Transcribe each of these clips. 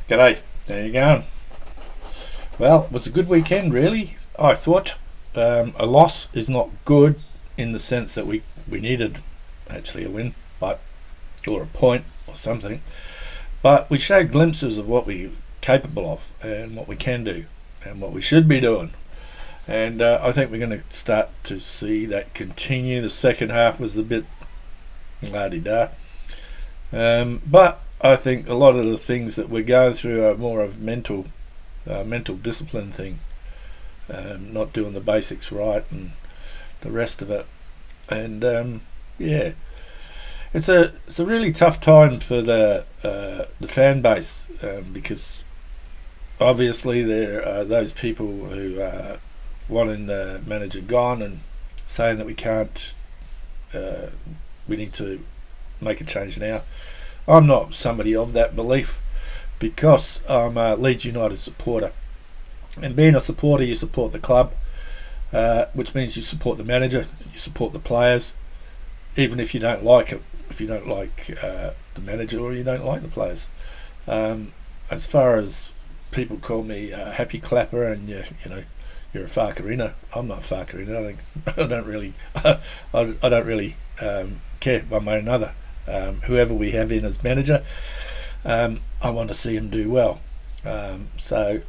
G'day, there you going. Well, it was a good weekend, really. I thought a loss is not good in the sense that we needed actually a win, but or a point or something. But we showed glimpses of what we're capable of and what we can do and what we should be doing. And I think we're going to start to see that continue. The second half was a bit la-di-da. But I think a lot of the things that we're going through are more of mental discipline thing, not doing the basics right and the rest of it. And yeah, it's a really tough time for the fan base, because obviously there are those people who are wanting the manager gone and saying that we can't, we need to make a change now. I'm not somebody of that belief because I'm a Leeds United supporter, and being a supporter, you support the club, which means you support the manager, you support the players, even if you don't like it, if you don't like the manager or you don't like the players. As far as people call me a happy clapper and you know you're a Farke, I'm not Farke. I don't really I don't really care one way or another. Whoever we have in as manager, I want to see him do well. So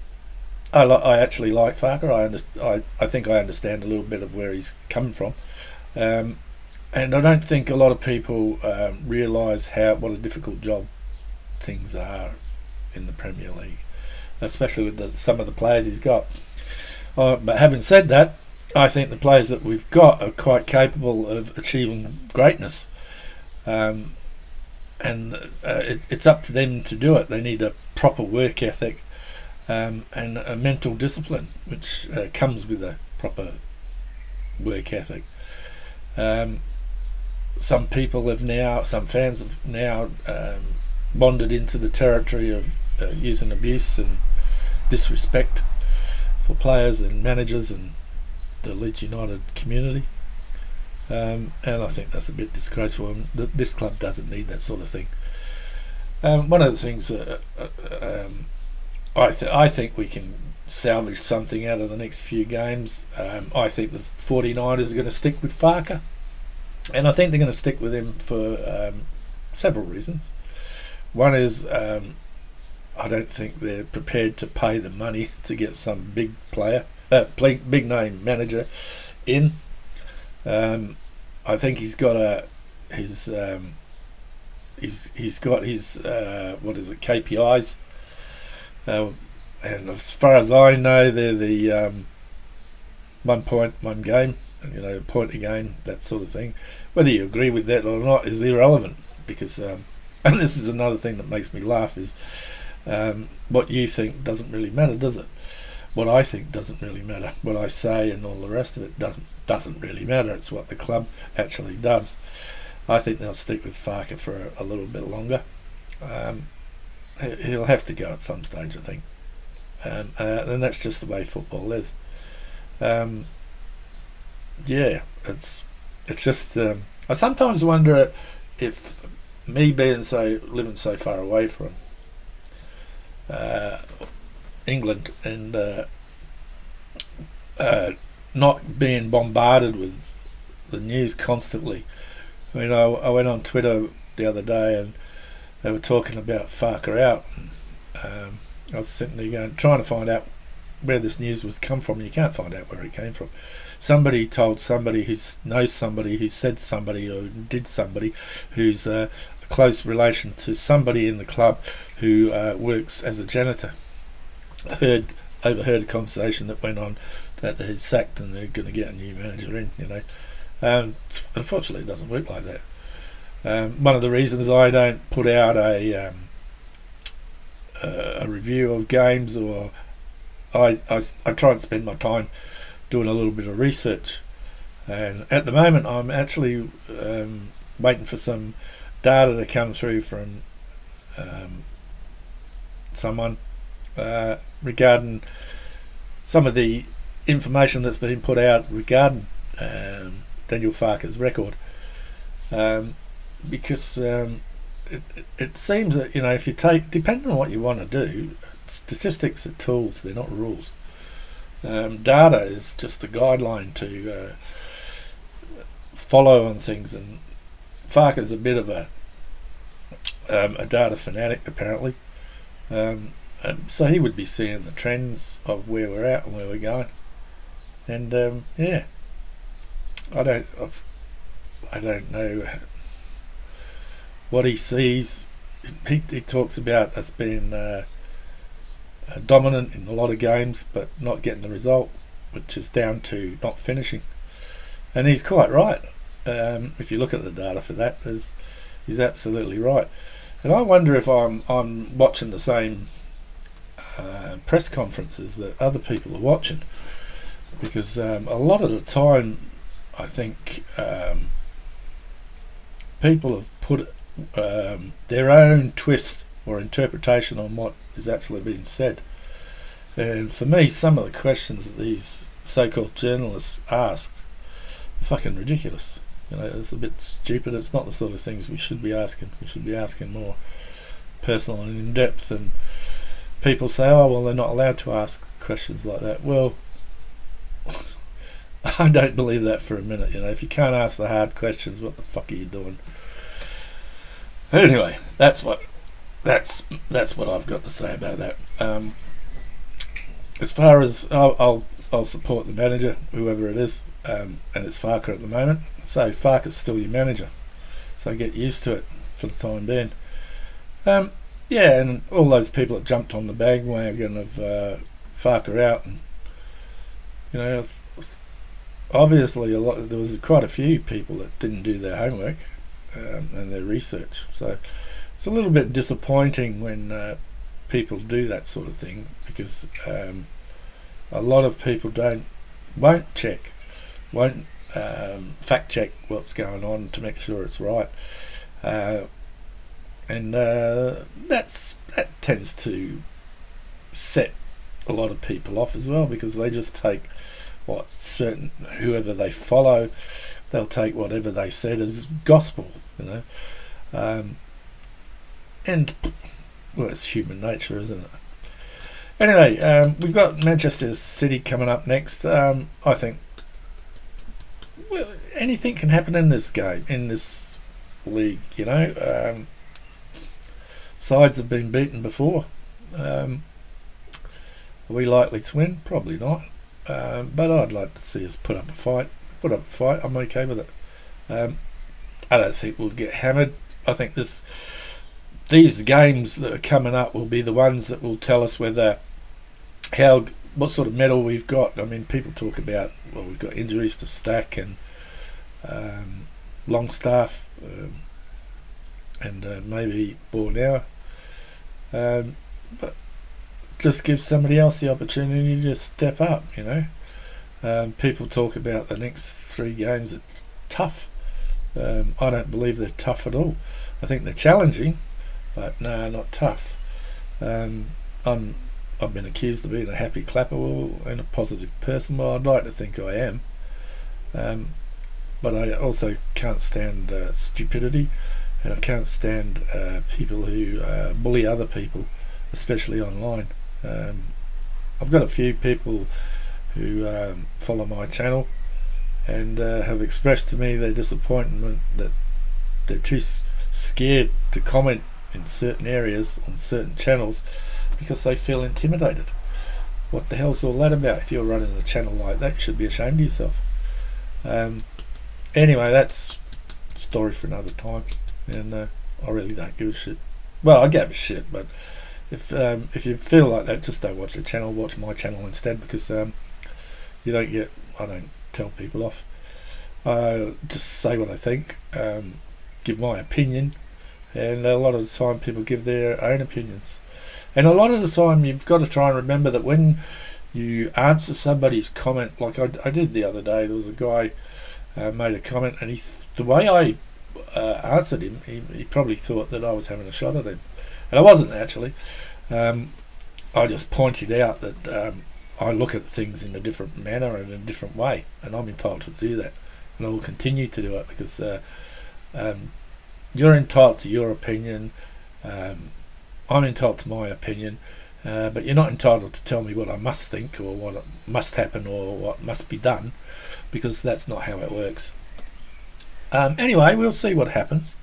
I actually like Farke. I think I understand a little bit of where he's coming from, and I don't think a lot of people realise what a difficult job things are in the Premier League, especially with some of the players he's got. But having said that, I think the players that we've got are quite capable of achieving greatness. It's up to them to do it. They need a proper work ethic and a mental discipline, which comes with a proper work ethic. Some fans have now wandered into the territory of using abuse and disrespect for players and managers and the Leeds United community. And I think that's a bit disgraceful, and this club doesn't need that sort of thing. One of the things that I think we can salvage something out of the next few games. I think the 49ers are going to stick with Farke, and I think they're going to stick with him for several reasons. One is I don't think they're prepared to pay the money to get some big big name manager in. I think he's got his KPIs, and as far as I know, they're the 1 point, 1 game, a point a game, that sort of thing. Whether you agree with that or not is irrelevant, because and this is another thing that makes me laugh is what you think doesn't really matter, does it? What I think doesn't really matter. What I say and all the rest of it doesn't really matter. It's what the club actually does. I think they'll stick with Farke for a little bit longer. He'll have to go at some stage, I think, and that's just the way football is. Yeah, it's just I sometimes wonder if me living so far away from England and not being bombarded with the news constantly. I mean, I went on Twitter the other day and they were talking about Farke out. And, I was sitting there trying to find out where this news was come from. You can't find out where it came from. Somebody told somebody who knows somebody who said somebody or did somebody who's a close relation to somebody in the club who works as a janitor. Overheard a conversation that went on that they're sacked and they're going to get a new manager in. Unfortunately, it doesn't work like that. One of the reasons I don't put out a review of games, or I try and spend my time doing a little bit of research, and at the moment I'm actually waiting for some data to come through from someone regarding some of the information that's been put out regarding Daniel Farke's record, because it seems that, you know, if you take, depending on what you want to do, statistics are tools, they're not rules. Data is just a guideline to follow on things, and Farke's a bit of a data fanatic apparently, so he would be seeing the trends of where we're at and where we're going, and yeah, I don't know what he sees. He talks about us being dominant in a lot of games but not getting the result, which is down to not finishing, and he's quite right. If you look at the data for that, he's absolutely right. And I wonder if I'm watching the same press conferences that other people are watching, because a lot of the time I think people have put their own twist or interpretation on what is actually being said. And for me, some of the questions that these so-called journalists ask are fucking ridiculous. You know, it's a bit stupid. It's not the sort of things we should be asking. We should be asking more personal and in-depth. And people say, oh, well, they're not allowed to ask questions like that. Well, I don't believe that for a minute. You know, if you can't ask the hard questions, what the fuck are you doing? Anyway, that's what I've got to say about that. As far as I'll support the manager, whoever it is, and it's Farke at the moment. So Farke's still your manager, so get used to it for the time being. Yeah, and all those people that jumped on the bandwagon of Farke out, and you know, obviously there was quite a few people that didn't do their homework and their research. So it's a little bit disappointing when people do that sort of thing, because a lot of people won't fact check what's going on to make sure it's right, and that tends to set a lot of people off as well, because they just take whoever they follow, they'll take whatever they said as gospel, you know, and well, it's human nature, isn't it? Anyway, we've got Manchester City coming up next. I think, well, anything can happen in this game, in this league, you know. Sides have been beaten before. Are we likely to win? Probably not. But I'd like to see us put up a fight. I'm okay with it. I don't think we'll get hammered. I think these games that are coming up will be the ones that will tell us what sort of medal we've got. I mean, people talk about, well, we've got injuries to Stack and Longstaff and maybe Bornau, but just give somebody else the opportunity to step up, you know. People talk about the next 3 games are tough. I don't believe they're tough at all. I think they're challenging, but no, not tough. I've been accused of being a happy clapper and a positive person. Well, I'd like to think I am, but I also can't stand stupidity, and I can't stand people who bully other people, especially online. I've got a few people who follow my channel and have expressed to me their disappointment that they're too scared to comment in certain areas on certain channels because they feel intimidated. What the hell's all that about? If you're running a channel like that, you should be ashamed of yourself. Anyway, that's a story for another time, and I really don't give a shit. Well, I give a shit, but if you feel like that, just don't watch the channel. Watch my channel instead, because I don't tell people off. Just say what I think, give my opinion, and a lot of the time people give their own opinions. And a lot of the time you've got to try and remember that when you answer somebody's comment, like I did the other day, there was a guy made a comment, and the way I answered him, he probably thought that I was having a shot at him, and I wasn't actually. I just pointed out that I look at things in a different manner and in a different way, and I'm entitled to do that, and I will continue to do it because you're entitled to your opinion. I'm entitled to my opinion, but you're not entitled to tell me what I must think or what must happen or what must be done, because that's not how it works. Anyway, we'll see what happens.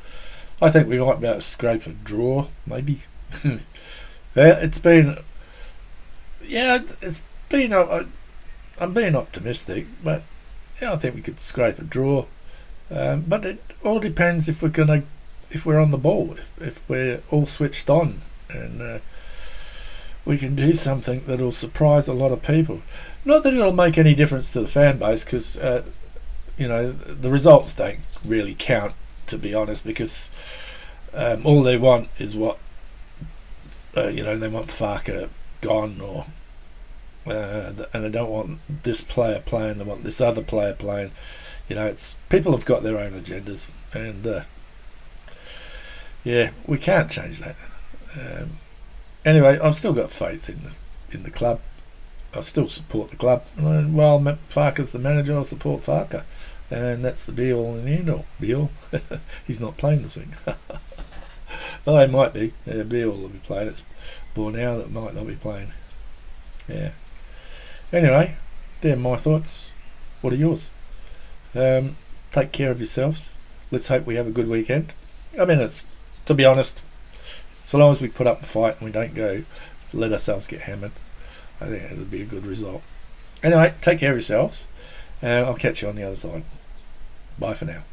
I think we might be able to scrape a draw, maybe. It's been, I'm being optimistic, but yeah, I think we could scrape a draw. But it all depends if we're on the ball, if we're all switched on, and we can do something that'll surprise a lot of people. Not that it'll make any difference to the fan base, because the results don't really count, to be honest, because all they want is what they want Farke gone, or and they don't want this player playing, they want this other player playing. It's people have got their own agendas, and we can't change that. Anyway, I've still got faith in the club. I still support the club. And while Farke's the manager, I'll support Farke, and that's the be all and end all. Be all. He's not playing this week. Well, he might be. Be all will be playing. It's Borneo that might not be playing. Yeah. Anyway, they're my thoughts. What are yours? Take care of yourselves. Let's hope we have a good weekend. I mean, to be honest, so long as we put up a fight and we don't go let ourselves get hammered, I think it'll be a good result. Anyway, take care of yourselves, and I'll catch you on the other side. Bye for now.